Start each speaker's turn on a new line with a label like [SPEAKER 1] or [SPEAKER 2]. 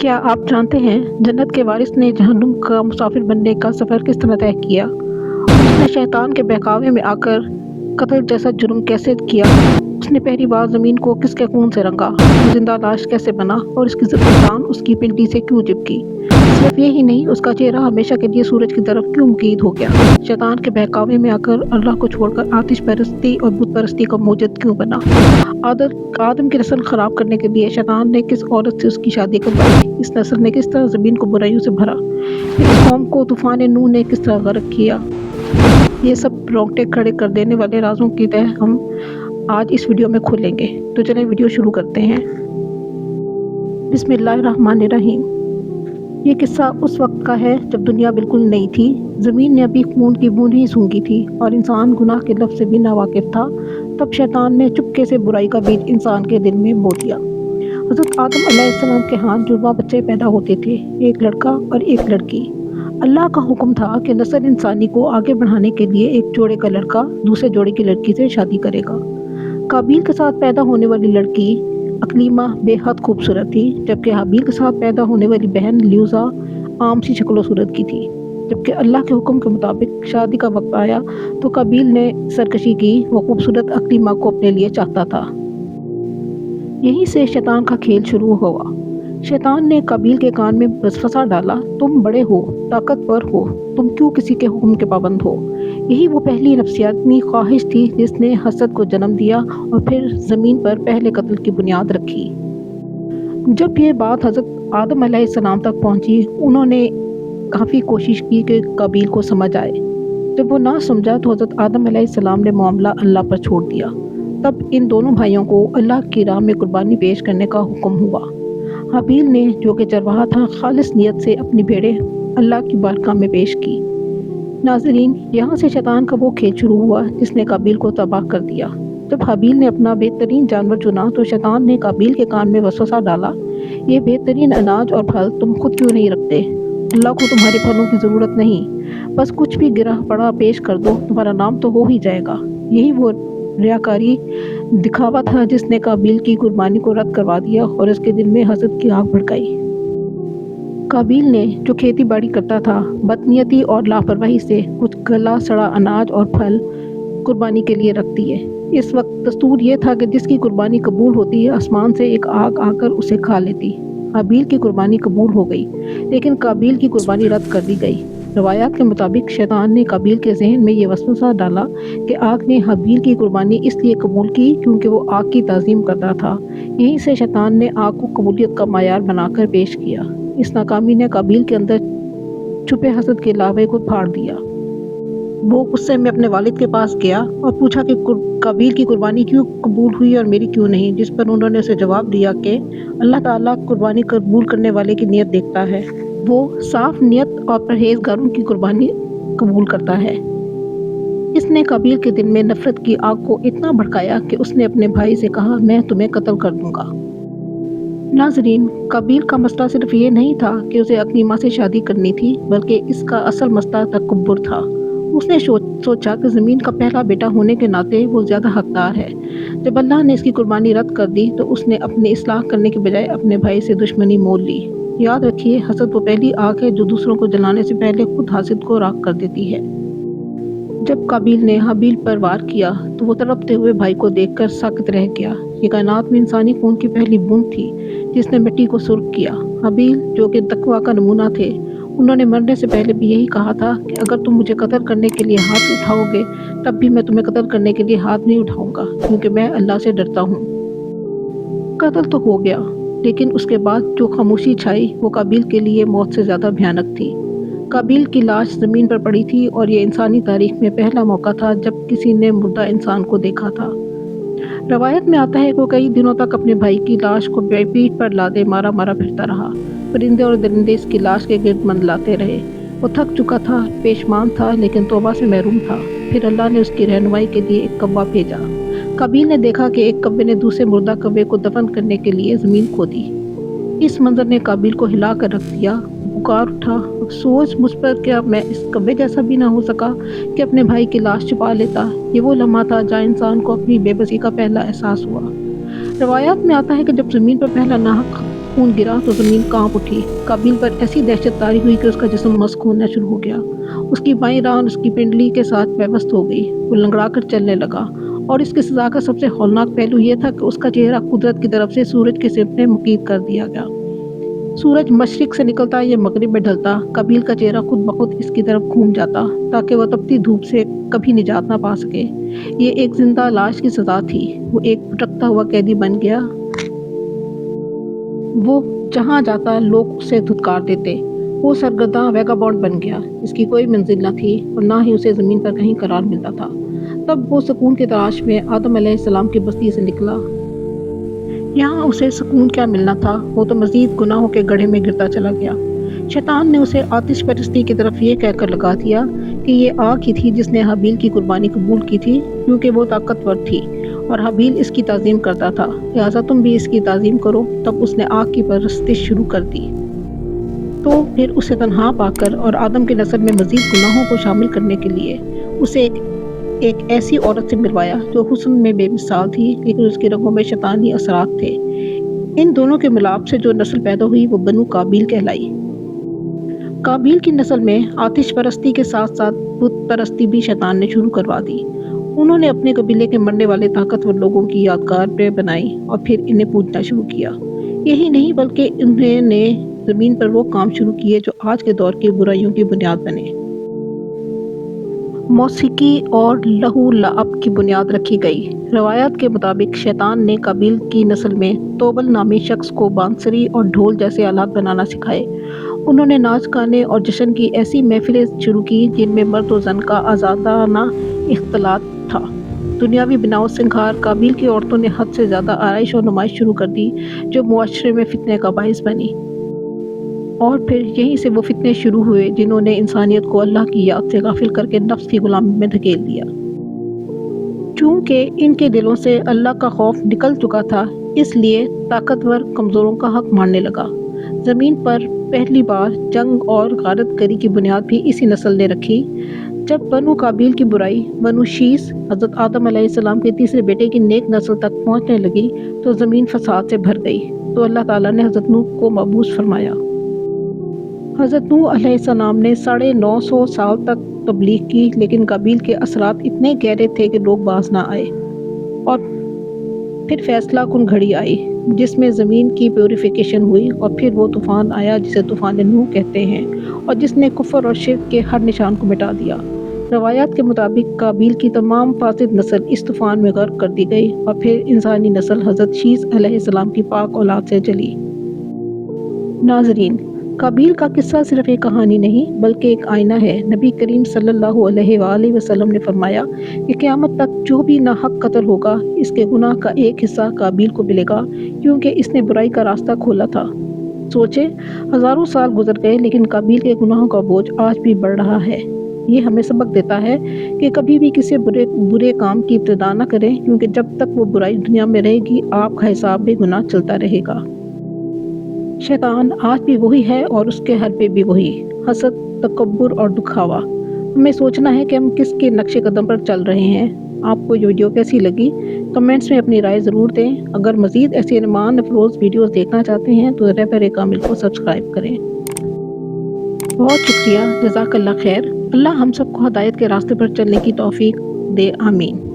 [SPEAKER 1] क्या आप जानते हैं जन्नत के वारिस ने जहन्नुम का मुसाफिर बनने का सफ़र किस तरह तय किया? उसने शैतान के बहकावे में आकर कत्ल जैसा जुर्म कैसे किया? उसने पहली बार ज़मीन को किसके खून से रंगा? वो जिंदा लाश कैसे बना और इसकी जान उसकी पिंडी से क्यों चिपकी? सिर्फ यही नहीं, उसका चेहरा हमेशा के लिए सूरज की तरफ क्यों मुकीद हो गया? शैतान के बहकावे में आकर अल्लाह को छोड़कर आतिश परस्ती और बुत परस्ती का मौजूद क्यों बना? आदम की नस्ल खराब करने के लिए शैतान ने किस औरत से उसकी शादी करवाई? इस नस्ल ने किस तरह ज़मीन को बुराइयों से भरा? इस कौम को तूफान नूह ने किस तरह गर्क किया? ये सब रोंगटे खड़े कर देने वाले राजों की तह हम आज इस वीडियो में खोलेंगे। तो चलें वीडियो शुरू करते हैं। बिस्मिल्लाहिर्रहमानिर्रहीम। ये किस्सा उस वक्त का है जब दुनिया बिल्कुल नई थी। ज़मीन ने अभी खून की बूंद ही सूंघी थी और इंसान गुनाह के लफ्ज़ से भी नावाकिफ़ था। तब शैतान ने चुपके से बुराई का बीज इंसान के दिल में बो दिया। हज़रत आदम अलैहिस्सलाम के यहाँ जुड़वा बच्चे पैदा होते थे, एक लड़का और एक लड़की। अल्लाह का हुक्म था कि नस्ल इंसानी को आगे बढ़ाने के लिए एक जोड़े का लड़का दूसरे जोड़े की लड़की से शादी करेगा। काबिल के साथ पैदा होने वाली लड़की अकलीमा बेहद खूबसूरत थी, जबकि हाबिल के साथ पैदा होने वाली बहन ल्यूज़ा आम सी शक्ल सूरत की थी। जबकि अल्लाह के हुक्म के मुताबिक शादी का वक्त आया तो काबिल ने सरकशी की। वो खूबसूरत अकलीमा को अपने लिए चाहता था। यहीं से शैतान का खेल शुरू हुआ। शैतान ने काबिल के कान में वसवसा डाला, तुम बड़े हो, ताकतवर हो, तुम क्यों किसी के हुक्म के पाबंद हो? यही वो पहली नफ्सियाती ख्वाहिश थी जिसने हसद को जन्म दिया और फिर ज़मीन पर पहले कत्ल की बुनियाद रखी। जब ये बात हज़रत आदम अलैहिस्सलाम तक पहुंची, उन्होंने काफ़ी कोशिश की कि काबिल को समझ आए। जब वो ना समझा तो हज़रत आदम अलैहिस्सलाम ने मामला अल्लाह पर छोड़ दिया। तब इन दोनों भाइयों को अल्लाह की राह में कुर्बानी पेश करने का हुक्म हुआ। हाबील ने, जो कि चरवाहा था, खालिस नियत से अपनी भेड़ें अल्लाह की बारगाह में पेश की। नाज़रीन, यहाँ से शैतान का वो खेल शुरू हुआ जिसने काबिल को तबाह कर दिया। जब हाबील ने अपना बेहतरीन जानवर चुना तो शैतान ने काबिल के कान में वसवसा डाला, ये बेहतरीन अनाज और फल तुम खुद क्यों नहीं रखते? अल्लाह को तुम्हारे फलों की ज़रूरत नहीं, बस कुछ भी गिरा पड़ा पेश कर दो, तुम्हारा नाम तो हो ही जाएगा। यही वो रियाकारी दिखावा था जिसने काबिल की कुर्बानी को रद्द करवा दिया और उसके दिल में हसद की आग भड़काई। काबिल ने, जो खेती बाड़ी करता था, बदनीयती और लापरवाही से कुछ गला सड़ा अनाज और फल कुर्बानी के लिए रख दिए। इस वक्त दस्तूर ये था कि जिसकी कुर्बानी कबूल होती, आसमान से एक आग आकर उसे खा लेती। हाबील की कुर्बानी कबूल हो गई, लेकिन काबिल की कुर्बानी रद्द कर दी गई। रवायात के मुताबिक शैतान ने काबिल के जहन में ये वसवसा डाला कि आग ने हाबील की कुर्बानी इसलिए कबूल की क्योंकि वो आग की ताज़ीम करता था। यहीं से शैतान ने आग को कबूलियत का मायार बनाकर पेश किया। इस नाकामी ने काबिल के अंदर छुपे हसद के लावे को फाड़ दिया। वो गुस्से में अपने वालिद के पास गया और पूछा कि काबिल की कुर्बानी क्यों कबूल हुई और मेरी क्यों नहीं, जिस पर उन्होंने उसे जवाब दिया कि अल्लाह ताला कुर्बानी कबूल करने वाले की नीयत देखता है, वो साफ नीयत और परहेजगारों की कुर्बानी कबूल करता है। इसने काबिल के दिल में नफरत की आग को इतना भड़काया कि उसने अपने भाई से कहा, मैं तुम्हें कत्ल कर दूंगा। नाजरीन, काबिल का मसला सिर्फ ये नहीं था कि उसे अकलीमा से शादी करनी थी, बल्कि इसका असल मसला तकब्बुर था। उसने सोचा कि ज़मीन का पहला बेटा होने के नाते वो ज़्यादा हकदार है। जब अल्लाह ने इसकी कुर्बानी रद्द कर दी तो उसने अपने इस्लाह करने के बजाय अपने भाई से दुश्मनी मोल ली। याद रखिए, हसद वो पहली आग है जो दूसरों को जलाने से पहले खुद हासिद को राख कर देती है। जब काबिल ने हाबील पर वार किया तो वो तड़पते हुए भाई को देखकर साकित रह गया। ये कायनात में इंसानी खून की पहली बूंद थी जिसने मिट्टी को सुर्ख किया। हाबील, जो कि तकवा का नमूना थे, उन्होंने मरने से पहले भी यही कहा था कि अगर तुम मुझे कत्ल करने के लिए हाथ उठाओगे तब भी मैं तुम्हें कत्ल करने के लिए हाथ नहीं उठाऊंगा, क्योंकि मैं अल्लाह से डरता हूँ। कत्ल तो हो गया, लेकिन उसके बाद जो खामोशी छाई वो काबिल के लिए मौत से ज़्यादा भयानक थी। काबिल की लाश ज़मीन पर पड़ी थी और ये इंसानी तारीख में पहला मौका था जब किसी ने मुर्दा इंसान को देखा था। रवायत में आता है कि वो कई दिनों तक अपने भाई की लाश को पीठ पर लादे मारा मारा फिरता रहा। परिंदे और दरिंदे इसकी लाश के गिर्द मंडलाते रहे। वो थक चुका था, पेशमान था, लेकिन तौबा से महरूम था। फिर अल्लाह ने उसकी रहनुमाई के लिए एक कौवा भेजा। काबिल ने देखा कि एक कौवे ने दूसरे मुर्दा कौवे को दफन करने के लिए ज़मीन खोदी। इस मंजर ने काबिल को हिला कर रख दिया। पुकार उठा, अफसोस मुझ पर, क्या मैं इस कौवे जैसा भी ना हो सका कि अपने भाई की लाश छुपा लेता। ये वो लम्हा था जहाँ इंसान को अपनी बेबसी का पहला एहसास हुआ। रवायात में आता है कि जब ज़मीन पर पहला नाहक خون گرا تو زمین کانپ اٹھی۔ قابیل پر ایسی دہشت طاری ہوئی کہ اس کا جسم مسخ ہونا شروع ہو گیا۔ اس کی بائیں ران اس کی پنڈلی کے ساتھ پیوست ہو گئی۔ وہ لنگڑا کر چلنے لگا، اور اس کی سزا کا سب سے ہولناک پہلو یہ تھا کہ اس کا چہرہ قدرت کی طرف سے سورج کے سمت میں مقید کر دیا گیا۔ سورج مشرق سے نکلتا یا مغرب میں ڈھلتا، قابیل کا چہرہ خود بخود اس کی طرف گھوم جاتا تاکہ وہ تپتی دھوپ سے کبھی نجات نہ پا سکے۔ یہ ایک زندہ لاش کی سزا تھی۔ وہ ایک بھٹکتا ہوا قیدی بن گیا۔ وہ جہاں جاتا لوگ اسے دھتکار دیتے۔ وہ سرگرداں ویگابونڈ بن گیا۔ اس کی کوئی منزل نہ تھی اور نہ ہی اسے زمین پر کہیں قرار ملتا تھا۔ تب وہ سکون کی تلاش میں آدم علیہ السلام کی بستی سے نکلا۔ یہاں اسے سکون کیا ملنا تھا، وہ تو مزید گناہوں کے گڑھے میں گرتا چلا گیا۔ شیطان نے اسے آتش پرستی کی طرف یہ کہہ کر لگا دیا کہ یہ آگ ہی تھی جس نے حابیل کی قربانی قبول کی تھی، کیونکہ وہ طاقتور تھی اور حابیل اس کی تعظیم کرتا تھا، لہٰذا تم بھی اس کی تعظیم کرو۔ تب اس نے آگ کی پرستش شروع کر دی۔ تو پھر اسے تنہا پا کر اور آدم کے نسل میں مزید گناہوں کو شامل کرنے کے لیے اسے ایک ایسی عورت سے ملوایا جو حسن میں بے مثال تھی، لیکن اس کے رگوں میں شیطانی اثرات تھے۔ ان دونوں کے ملاپ سے جو نسل پیدا ہوئی وہ بنو قابیل کہلائی۔ قابیل کی نسل میں آتش پرستی کے ساتھ ساتھ بت پرستی بھی شیطان نے شروع کروا دی۔ انہوں نے اپنے قبیلے کے مرنے والے طاقتور لوگوں کی یادگاریں بنائی اور پھر انہیں پوجنا شروع کیا۔ یہی نہیں بلکہ انہوں نے زمین پر وہ کام شروع کیے جو آج کے دور کی برائیوں کی بنیاد بنے۔ موسیقی اور لہو لعب کی بنیاد رکھی گئی۔ روایات کے مطابق شیطان نے قابیل کی نسل میں توبل نامی شخص کو بانسری اور ڈھول جیسے آلات بنانا سکھائے۔ انہوں نے ناچ گانے اور جشن کی ایسی محفلیں شروع کی جن میں مرد و زن کا آزادانہ اختلاط تھا۔ دنیاوی بناؤ سنگھار قابیل کی عورتوں نے حد سے زیادہ آرائش اور نمائش شروع کر دی جو معاشرے میں فتنے کا باعث بنی۔ اور پھر یہیں سے وہ فتنے شروع ہوئے جنہوں نے انسانیت کو اللہ کی یاد سے غافل کر کے نفس کی غلامی میں دھکیل دیا۔ چونکہ ان کے دلوں سے اللہ کا خوف نکل چکا تھا، اس لیے طاقتور کمزوروں کا حق ماننے لگا۔ زمین پر پہلی بار جنگ اور غارت گری کی بنیاد بھی اسی نسل نے رکھی۔ جب بنو قابیل کی برائی بنو شیس حضرت آدم علیہ السلام کے تیسرے بیٹے کی نیک نسل تک پہنچنے لگی تو زمین فساد سے بھر گئی۔ تو اللہ تعالیٰ نے حضرت نوح کو مبعوث فرمایا۔ حضرت نوح علیہ السلام نے 950 سال تک تبلیغ کی، لیکن قابیل کے اثرات اتنے گہرے تھے کہ لوگ باز نہ آئے۔ اور پھر فیصلہ کن گھڑی آئی جس میں زمین کی پیوریفیکیشن ہوئی، اور پھر وہ طوفان آیا جسے طوفان نوح کہتے ہیں، اور جس نے کفر اور شرک کے ہر نشان کو مٹا دیا۔ روایات کے مطابق قابیل کی تمام فاسد نسل اس طوفان میں غرق کر دی گئی، اور پھر انسانی نسل حضرت شیس علیہ السلام کی پاک اولاد سے چلی۔ ناظرین، قابیل کا قصہ صرف ایک کہانی نہیں بلکہ ایک آئینہ ہے۔ نبی کریم صلی اللہ علیہ وآلہ وسلم نے فرمایا کہ قیامت تک جو بھی ناحق قتل ہوگا اس کے گناہ کا ایک حصہ قابیل کو ملے گا، کیونکہ اس نے برائی کا راستہ کھولا تھا۔ سوچے، ہزاروں سال گزر گئے لیکن قابیل کے گناہوں کا بوجھ آج بھی بڑھ رہا ہے۔ یہ ہمیں سبق دیتا ہے کہ کبھی بھی کسی برے کام کی ابتدا نہ کریں، کیونکہ جب تک وہ برائی دنیا میں رہے گی آپ کا حساب بھی گناہ چلتا رہے گا۔ شیطان آج بھی وہی ہے اور اس کے حربے بھی وہی، حسد، تکبر اور دکھاوا۔ ہمیں سوچنا ہے کہ ہم کس کے نقش قدم پر چل رہے ہیں۔ آپ کو یہ ویڈیو کیسی لگی؟ کمنٹس میں اپنی رائے ضرور دیں۔ اگر مزید ایسے ایمان افروز ویڈیوز دیکھنا چاہتے ہیں تو رہبر کامل کو سبسکرائب کریں۔ بہت شکریہ، جزاک اللہ خیر۔ اللہ ہم سب کو ہدایت کے راستے پر چلنے کی توفیق دے، آمین۔